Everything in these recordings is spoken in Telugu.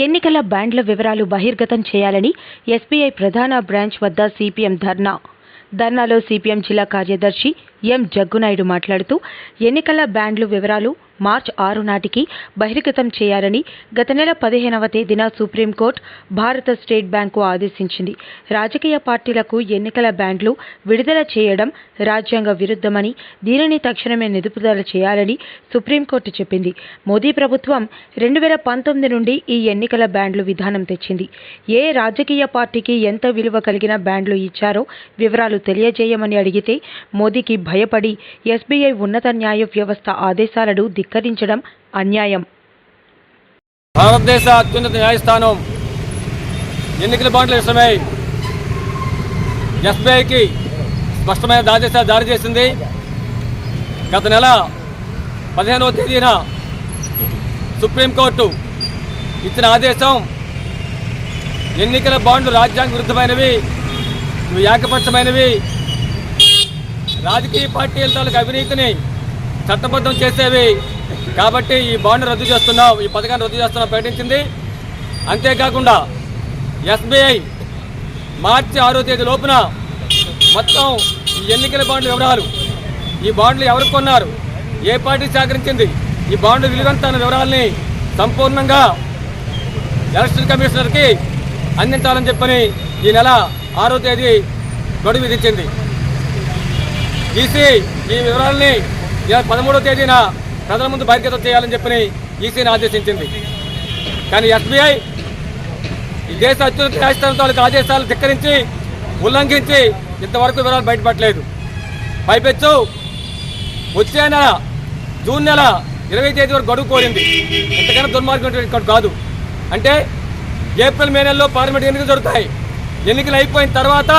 ఎన్నికల బ్యాండ్ల వివరాలు బహిర్గతం చేయాలని ఎస్బీఐ ప్రధాన బ్రాంచ్ వద్ద సిపిఎం ధర్నాలో సిపిఎం జిల్లా కార్యదర్శి ఎం జగ్గునాయుడు మాట్లాడుతూ ఎన్నికల బ్యాండ్ల వివరాలు మార్చి 6 నాటికి బహిర్గతం చేయాలని గత నెల 15వ తేదీన సుప్రీంకోర్టు భారత స్టేట్ బ్యాంకు ఆదేశించింది. రాజకీయ పార్టీలకు ఎన్నికల బ్యాండ్లు విడుదల చేయడం రాజ్యాంగ విరుద్ధమని, దీనిని తక్షణమే నిలుపుదల చేయాలని సుప్రీంకోర్టు చెప్పింది. మోదీ ప్రభుత్వం 2019 నుండి ఈ ఎన్నికల బ్యాండ్లు విధానం తెచ్చింది. ఏ రాజకీయ పార్టీకి ఎంత విలువ కలిగిన బ్యాండ్లు ఇచ్చారో వివరాలు తెలియజేయమని అడిగితే మోదీకి భయపడి ఎస్బీఐ ఉన్నత న్యాయ వ్యవస్థ ఆదేశాలను ధిక్కరించడం అన్యాయం. భారతదేశ అత్యున్నత న్యాయస్థానం ఎన్నికల బాండ్ల విషయమై ఎస్బీఐకి స్పష్టమైన ఆదేశాలు జారీ చేసింది. గత నెల 15వ తేదీన సుప్రీంకోర్టు ఇచ్చిన ఆదేశం ఎన్నికల బాండ్లు రాజ్యాంగ విరుద్ధమైనవి, ఏకపక్షమైనవి, రాజకీయ పార్టీల తాలూకు అవినీతిని చట్టబద్ధం చేసేవి కాబట్టి ఈ బాండ్ రద్దు చేస్తున్నాం, ఈ పథకాన్ని రద్దు చేస్తున్నాం ప్రకటించింది. అంతేకాకుండా ఎస్బీఐ మార్చి 6వ తేదీ లోపున మొత్తం ఈ ఎన్నికల బాండ్ల వివరాలు, ఈ బాండ్లు ఎవరు కొన్నారు, ఏ పార్టీ సేకరించింది, ఈ బాండ్లు విలువంత అన్న వివరాలని సంపూర్ణంగా ఎలక్షన్ కమిషనర్కి అందించాలని చెప్పని ఈ నెల 6వ తేదీ గడువు విధించింది. ఈసీ ఈ వివరాలని 13వ తేదీన ప్రజల ముందు బహిర్గతం చేయాలని చెప్పని ఈసీని ఆదేశించింది. కానీ ఎస్బీఐ ఈ దేశ అత్యున్నత న్యాయస్థానం తాలూకు ఆదేశాలు ధిక్కరించి ఉల్లంఘించి ఇంతవరకు వివరాలు బయటపడలేదు. పైపెచ్చు వచ్చే నెల జూన్ నెల 20వ తేదీ వరకు గడువు కోరింది. ఇంతకన్నా దుర్మార్గం కాదు. అంటే ఏప్రిల్ మే నెలలో పార్లమెంట్ ఎన్నికలు జరుగుతాయి, ఎన్నికలు అయిపోయిన తర్వాత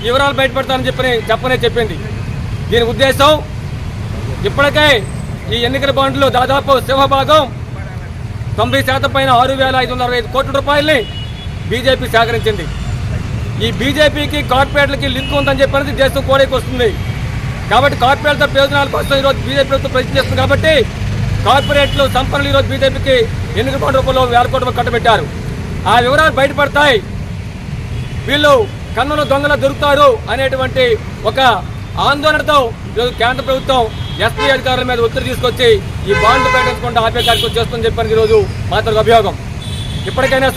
వివరాలు బయటపడతానని చెప్పనే చెప్పింది. దీని ఉద్దేశం ఇప్పటికే ఈ ఎన్నికల బాండ్లు దాదాపు సింహభాగం 90% పైన 6,565 కోట్ల రూపాయలని బీజేపీ సేకరించింది. ఈ బీజేపీకి కార్పొరేట్లకి లింక్ ఉందని చెప్పినది దేశం కోడేకి వస్తుంది. కాబట్టి కార్పొరేట్ల ప్రయోజనాల కోసం ఈరోజు బీజేపీ ప్రభుత్వం ప్రయత్నం చేస్తుంది. కాబట్టి కార్పొరేట్లు సంపన్నులు ఈరోజు బీజేపీకి ఎన్నికల బాండ్ రూపంలో 1000 కోట్ల కట్టబెట్టారు. ఆ వివరాలు బయటపడతాయి, వీళ్ళు కన్నుల దొంగలు దొరుకుతారు అనేటువంటి ఒక ఆందోళనతో ఈరోజు కేంద్ర ప్రభుత్వం ఎస్బీఐ అధికారుల మీద ఒత్తిడి తీసుకొచ్చి ఈ బాండ్లు ప్రకటించకుండా ఆపే కార్యక్రమం చేస్తుందని చెప్పని ఈరోజు మాత్రం అభియోగం. ఇప్పటికైనా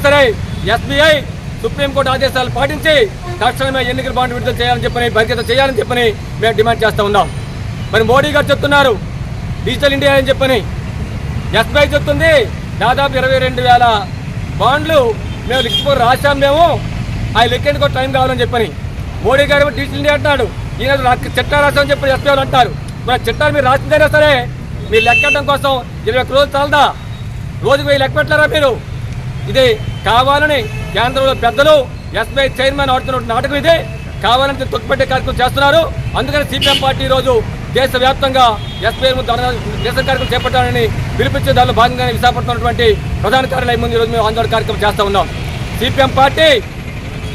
సరే ఎస్బీఐ సుప్రీంకోర్టు ఆదేశాలు పాటించి తక్షణమే ఎన్నికల బాండ్ విడుదల చేయాలని చెప్పని, బహిర్గతం చేయాలని చెప్పని మేము డిమాండ్ చేస్తూ ఉన్నాం. మరి మోడీ గారు చెప్తున్నారు డిజిటల్ ఇండియా అని చెప్పని, ఎస్బీఐ చెప్తుంది దాదాపు 22,000 బాండ్లు మేము లిఖితపూర్వకంగా రాశాం, మేము ఆ లెక్కేందుకు టైం కావాలని చెప్పని. మోడీ గారు డిజిటల్ ఇండియా అంటున్నాడు, ఈయన చిట్టా రాసామని చెప్పి ఎస్బీఐ అంటారు. మరి చిట్టాలు మీరు రాసిందైనా సరే మీరు లెక్కడం కోసం 21 రోజులు చాలదా? రోజుకు 1000 లెక్క పెట్టలేరా మీరు? ఇది కావాలని కేంద్రంలో పెద్దలు ఎస్బీఐ చైర్మన్ ఆడుతున్న నాటకం, ఇది కావాలని తొక్కిపెట్టే కార్యక్రమం చేస్తున్నారు. అందుకని సిపిఎం పార్టీ ఈరోజు దేశవ్యాప్తంగా ఎస్బీఐ నిరసన కార్యక్రమం చేపట్టాలని పిలిపించే దానిలో భాగంగానే విశాఖపట్నం ఉన్నటువంటి ప్రధాన కార్యాలయం ముందు ఈరోజు మేము ఆందోళన కార్యక్రమం చేస్తూ ఉన్నాం. సిపిఎం పార్టీ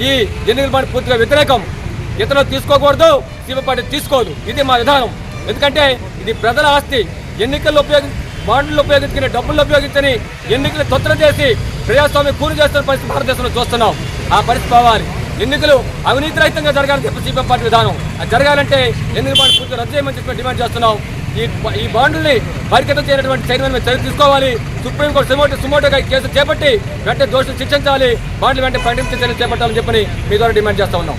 ఈ ఎన్నికల బాండ్ పూర్తిగా వ్యతిరేకం. ఇతరులు తీసుకోకూడదు, సిపిఎం పార్టీ తీసుకోదు. ఇది మా విధానం. ఎందుకంటే ఇది ప్రజల ఆస్తి. ఎన్నికల్లో బాండ్లు ఉపయోగించుకునే డబ్బుల్లో ఉపయోగించని ఎన్నికలు తొత్తర చేసి ప్రజాస్వామ్యం కూలి చేస్తున్న పరిస్థితి భారతదేశంలో చూస్తున్నాం. ఆ పరిస్థితి పోవాలి. ఎన్నికలు అవినీతి రహితంగా జరగాలని చెప్పి సిపిఎం పార్టీ విధానం. అది జరగాలంటే ఎన్నికల బాండ్ పూర్తిగా రద్దు చేయమని చెప్పి డిమాండ్ చేస్తున్నాం. ఈ బాండ్లని బహిర్గతం చేయనటువంటి చైర్మన్ మీద చర్య తీసుకోవాలి. సుప్రీంకోర్టు సుమోటోగా కేసు చేపట్టి వెంటనే దోషులు శిక్షించాలి. బాండ్లు వెంటనే ప్రకటించే చర్యలు చేపట్టాలని చెప్పని మీ ద్వారా డిమాండ్ చేస్తూ ఉన్నాం.